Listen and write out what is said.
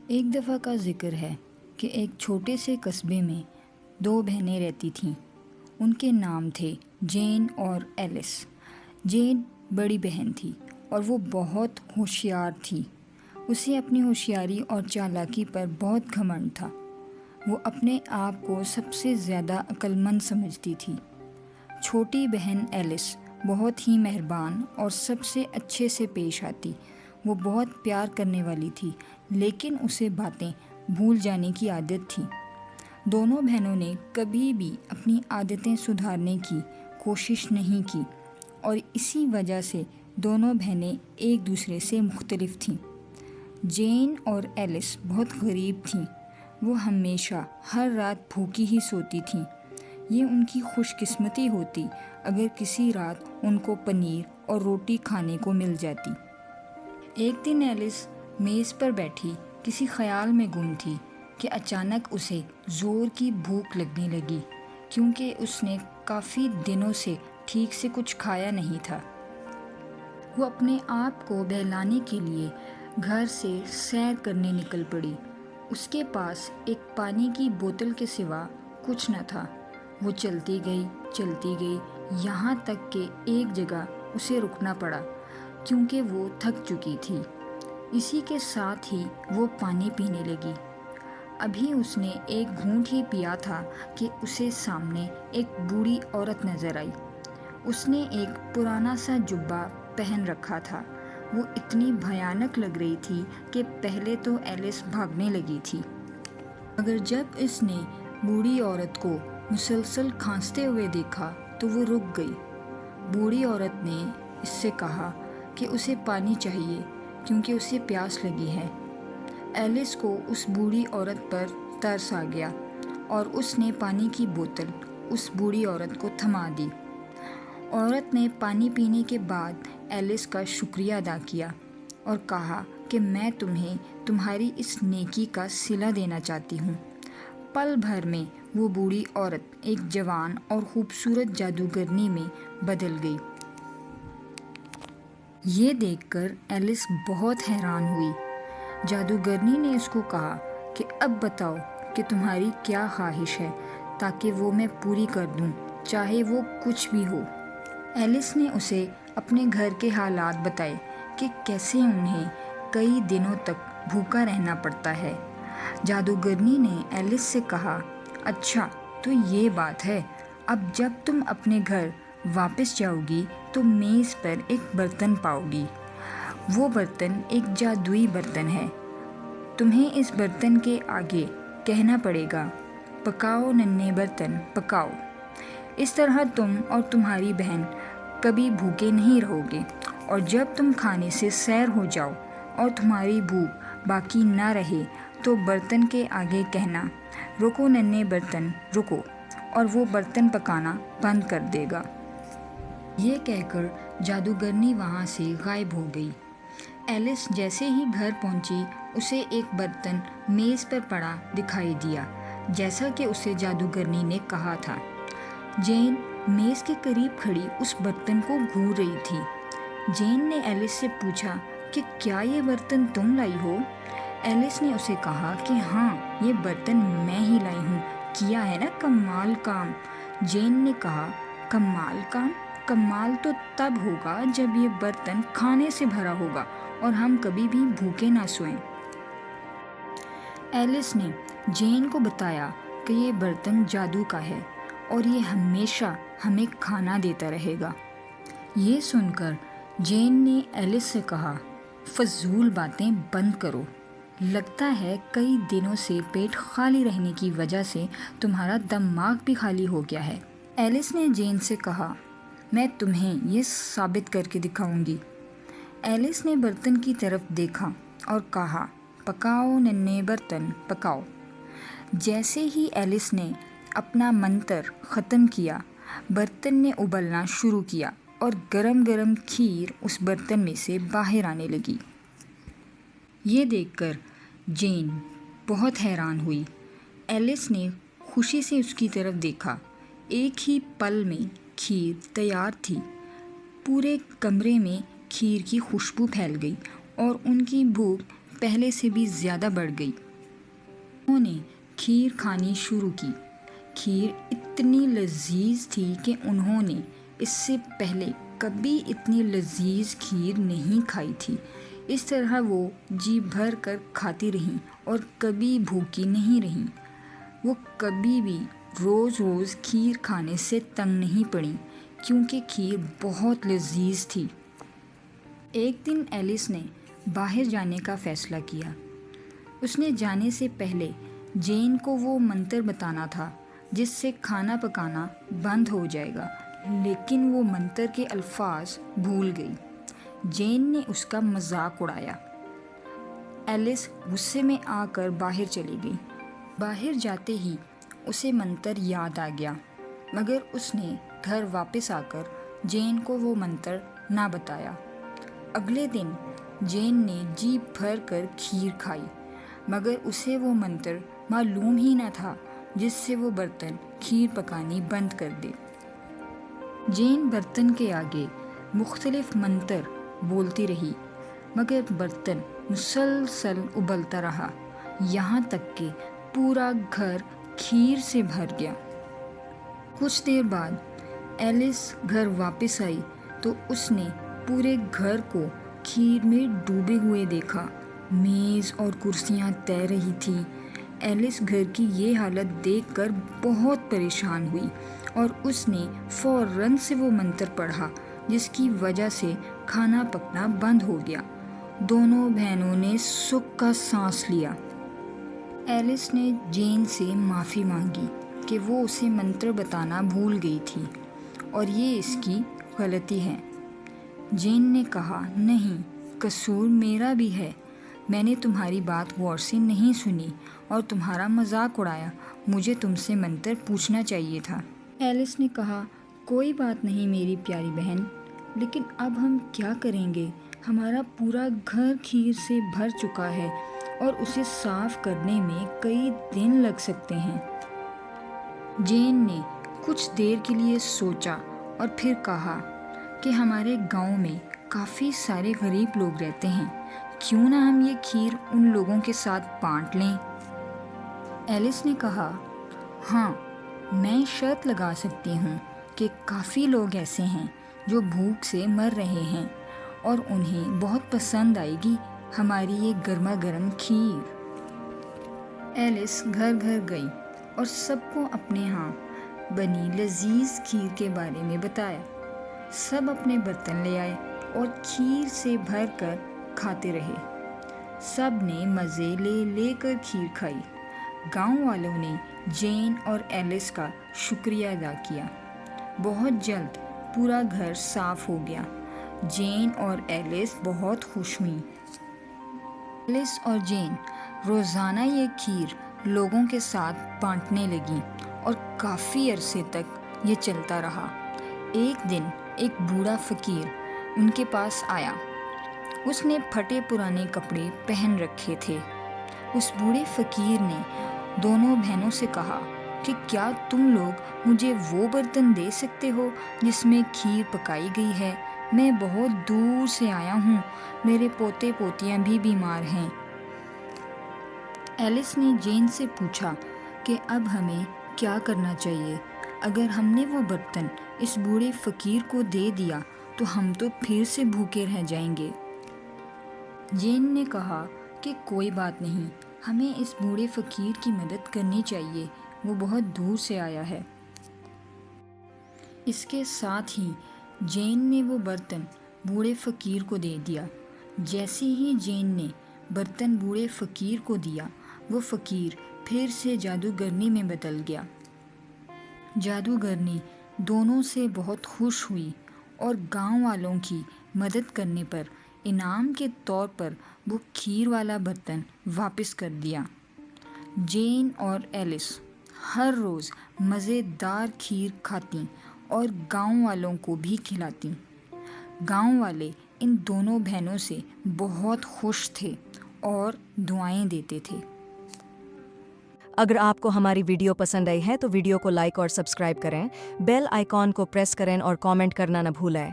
ایک دفعہ کا ذکر ہے کہ ایک چھوٹے سے قصبے میں دو بہنیں رہتی تھیں۔ ان کے نام تھے جین اور ایلس۔ جین بڑی بہن تھی اور وہ بہت ہوشیار تھی۔ اسے اپنی ہوشیاری اور چالاکی پر بہت گھمنڈ تھا۔ وہ اپنے آپ کو سب سے زیادہ عقل مند سمجھتی تھی۔ چھوٹی بہن ایلس بہت ہی مہربان اور سب سے اچھے سے پیش آتی۔ وہ بہت پیار کرنے والی تھی، لیکن اسے باتیں بھول جانے کی عادت تھی۔ دونوں بہنوں نے کبھی بھی اپنی عادتیں سدھارنے کی کوشش نہیں کی اور اسی وجہ سے دونوں بہنیں ایک دوسرے سے مختلف تھیں۔ جین اور ایلس بہت غریب تھیں۔ وہ ہمیشہ ہر رات بھوکی ہی سوتی تھیں۔ یہ ان کی خوش قسمتی ہوتی اگر کسی رات ان کو پنیر اور روٹی کھانے کو مل جاتی۔ ایک دن ایلس میز پر بیٹھی کسی خیال میں گم تھی کہ اچانک اسے زور کی بھوک لگنے لگی، کیونکہ اس نے کافی دنوں سے ٹھیک سے کچھ کھایا نہیں تھا۔ وہ اپنے آپ کو بہلانے کے لیے گھر سے سیر کرنے نکل پڑی۔ اس کے پاس ایک پانی کی بوتل کے سوا کچھ نہ تھا۔ وہ چلتی گئی یہاں تک کہ ایک جگہ اسے رکنا پڑا، کیونکہ وہ تھک چکی تھی۔ اسی کے ساتھ ہی وہ پانی پینے لگی۔ ابھی اس نے ایک گھونٹ ہی پیا تھا کہ اسے سامنے ایک بوڑھی عورت نظر آئی۔ اس نے ایک پرانا سا جبہ پہن رکھا تھا۔ وہ اتنی بھیانک لگ رہی تھی کہ پہلے تو ایلس بھاگنے لگی تھی، مگر جب اس نے بوڑھی عورت کو مسلسل کھانستے ہوئے دیکھا تو وہ رک گئی۔ بوڑھی عورت نے اس سے کہا کہ اسے پانی چاہیے کیونکہ اسے پیاس لگی ہے۔ ایلس کو اس بوڑھی عورت پر ترس آ گیا اور اس نے پانی کی بوتل اس بوڑھی عورت کو تھما دی۔ عورت نے پانی پینے کے بعد ایلس کا شکریہ ادا کیا اور کہا کہ میں تمہیں تمہاری اس نیکی کا صلہ دینا چاہتی ہوں۔ پل بھر میں وہ بوڑھی عورت ایک جوان اور خوبصورت جادوگرنی میں بدل گئی۔ یہ دیکھ کر ایلس بہت حیران ہوئی۔ جادوگرنی نے اس کو کہا کہ اب بتاؤ کہ تمہاری کیا خواہش ہے تاکہ وہ میں پوری کر دوں، چاہے وہ کچھ بھی ہو۔ ایلس نے اسے اپنے گھر کے حالات بتائے کہ کیسے انہیں کئی دنوں تک بھوکا رہنا پڑتا ہے۔ جادوگرنی نے ایلس سے کہا، اچھا تو یہ بات ہے، اب جب تم اپنے گھر واپس جاؤ گی تو میز پر ایک برتن پاؤ گی۔ وہ برتن ایک جادوئی برتن ہے۔ تمہیں اس برتن کے آگے کہنا پڑے گا، پکاؤ ننھے برتن پکاؤ۔ اس طرح تم اور تمہاری بہن کبھی بھوکے نہیں رہو گے، اور جب تم کھانے سے سیر ہو جاؤ اور تمہاری بھوک باقی نہ رہے تو برتن کے آگے کہنا، رکو ننھے برتن رکو، اور وہ برتن پکانا بند کر دے گا۔ یہ کہہ کر جادوگرنی وہاں سے غائب ہو گئی۔ ایلس جیسے ہی گھر پہنچی اسے ایک برتن میز پر پڑا دکھائی دیا، جیسا کہ اسے جادوگرنی نے کہا تھا۔ جین میز کے قریب کھڑی اس برتن کو گھور رہی تھی۔ جین نے ایلس سے پوچھا کہ کیا یہ برتن تم لائی ہو؟ ایلس نے اسے کہا کہ ہاں، یہ برتن میں ہی لائی ہوں، کیا ہے نا کمال کام۔ جین نے کہا، کمال کام؟ کمال تو تب ہوگا جب یہ برتن کھانے سے بھرا ہوگا اور ہم کبھی بھی بھوکے نہ سوئیں۔ ایلس نے جین کو بتایا کہ یہ برتن جادو کا ہے اور یہ ہمیشہ ہمیں کھانا دیتا رہے گا۔ یہ سن کر جین نے ایلس سے کہا، فضول باتیں بند کرو۔ لگتا ہے کئی دنوں سے پیٹ خالی رہنے کی وجہ سے تمہارا دماغ بھی خالی ہو گیا ہے۔ ایلس نے جین سے کہا، میں تمہیں یہ ثابت کر کے دکھاؤں گی۔ ایلس نے برتن کی طرف دیکھا اور کہا، پکاؤ ننھے برتن پکاؤ۔ جیسے ہی ایلس نے اپنا منتر ختم کیا، برتن نے ابلنا شروع کیا اور گرم گرم کھیر اس برتن میں سے باہر آنے لگی۔ یہ دیکھ کر جین بہت حیران ہوئی۔ ایلس نے خوشی سے اس کی طرف دیکھا۔ ایک ہی پل میں کھیر تیار تھی۔ پورے کمرے میں کھیر کی خوشبو پھیل گئی اور ان کی بھوک پہلے سے بھی زیادہ بڑھ گئی۔ انہوں نے کھیر کھانی شروع کی۔ کھیر اتنی لذیذ تھی کہ انہوں نے اس سے پہلے کبھی اتنی لذیذ کھیر نہیں کھائی تھی۔ اس طرح وہ جی بھر کر کھاتی رہیں اور کبھی بھوکی نہیں رہیں۔ وہ کبھی بھی روز روز کھیر کھانے سے تنگ نہیں پڑیں کیونکہ کھیر بہت لذیذ تھی۔ ایک دن ایلس نے باہر جانے کا فیصلہ کیا۔ اس نے جانے سے پہلے جین کو وہ منتر بتانا تھا جس سے کھانا پکانا بند ہو جائے گا، لیکن وہ منتر کے الفاظ بھول گئی۔ جین نے اس کا مذاق اڑایا۔ ایلس غصے میں آ کر باہر چلی گئی۔ باہر جاتے ہی اسے منتر یاد آ گیا، مگر اس نے گھر واپس آ کر جین کو وہ منتر نہ بتایا۔ اگلے دن جین نے جی بھر کر کھیر کھائی، مگر اسے وہ منتر معلوم ہی نہ تھا جس سے وہ برتن کھیر پکانی بند کر دے۔ جین برتن کے آگے مختلف منتر بولتی رہی، مگر برتن مسلسل ابلتا رہا، یہاں تک کہ پورا گھر کھیر سے بھر گیا۔ کچھ دیر بعد ایلس گھر واپس آئی تو اس نے پورے گھر کو کھیر میں ڈوبے ہوئے دیکھا۔ میز اور کرسیاں تیر رہی تھیں۔ ایلس گھر کی یہ حالت دیکھ کر بہت پریشان ہوئی اور اس نے فوراً سے وہ منتر پڑھا جس کی وجہ سے کھانا پکنا بند ہو گیا۔ دونوں بہنوں نے سکھ کا سانس لیا۔ ایلس نے جین سے معافی مانگی کہ وہ اسے منتر بتانا بھول گئی تھی اور یہ اس کی غلطی ہے۔ جین نے کہا، نہیں، قصور میرا بھی ہے، میں نے تمہاری بات غور سے نہیں سنی اور تمہارا مذاق اڑایا، مجھے تم سے منتر پوچھنا چاہیے تھا۔ ایلس نے کہا، کوئی بات نہیں میری پیاری بہن، لیکن اب ہم کیا کریں گے؟ ہمارا پورا گھر کھیر سے بھر چکا ہے اور اسے صاف کرنے میں کئی دن لگ سکتے ہیں۔ جین نے کچھ دیر کے لیے سوچا اور پھر کہا کہ ہمارے گاؤں میں کافی سارے غریب لوگ رہتے ہیں، کیوں نہ ہم یہ کھیر ان لوگوں کے ساتھ بانٹ لیں؟ ایلس نے کہا، ہاں، میں شرط لگا سکتی ہوں کہ کافی لوگ ایسے ہیں جو بھوک سے مر رہے ہیں اور انہیں بہت پسند آئے گی ہماری یہ گرما گرم کھیر۔ ایلس گھر گھر گئی اور سب کو اپنے ہاں بنی لذیذ کھیر کے بارے میں بتایا۔ سب اپنے برتن لے آئے اور کھیر سے بھر کر کھاتے رہے۔ سب نے مزے لے لے کر کھیر کھائی۔ گاؤں والوں نے جین اور ایلس کا شکریہ ادا کیا۔ بہت جلد پورا گھر صاف ہو گیا۔ جین اور ایلس بہت خوش ہوئیں۔ ایلس اور جین روزانہ یہ کھیر لوگوں کے ساتھ بانٹنے لگیں اور کافی عرصے تک یہ چلتا رہا۔ ایک دن ایک بوڑھا فقیر ان کے پاس آیا۔ اس نے پھٹے پرانے کپڑے پہن رکھے تھے۔ اس بوڑھے فقیر نے دونوں بہنوں سے کہا کہ کیا تم لوگ مجھے وہ برتن دے سکتے ہو جس میں کھیر پکائی گئی ہے؟ میں بہت دور سے آیا ہوں، میرے پوتے پوتیاں بھی بیمار ہیں۔ ایلس نے جین سے پوچھا کہ اب ہمیں کیا کرنا چاہیے؟ اگر ہم نے وہ برتن اس بوڑھے فقیر کو دے دیا تو ہم تو پھر سے بھوکے رہ جائیں گے۔ جین نے کہا کہ کوئی بات نہیں، ہمیں اس بوڑھے فقیر کی مدد کرنی چاہیے، وہ بہت دور سے آیا ہے۔ اس کے ساتھ ہی جین نے وہ برتن بوڑھے فقیر کو دے دیا۔ جیسے ہی جین نے برتن بوڑھے فقیر کو دیا، وہ فقیر پھر سے جادوگرنی میں بدل گیا۔ جادوگرنی دونوں سے بہت خوش ہوئی اور گاؤں والوں کی مدد کرنے پر انعام کے طور پر وہ کھیر والا برتن واپس کر دیا۔ جین اور ایلس ہر روز مزیدار کھیر کھاتیں اور گاؤں والوں کو بھی کھلاتیں۔ گاؤں والے ان دونوں بہنوں سے بہت خوش تھے اور دعائیں دیتے تھے۔ اگر آپ کو ہماری ویڈیو پسند آئی ہے تو ویڈیو کو لائک اور سبسکرائب کریں، بیل آئیکن کو پریس کریں اور کامنٹ کرنا نہ بھولیں۔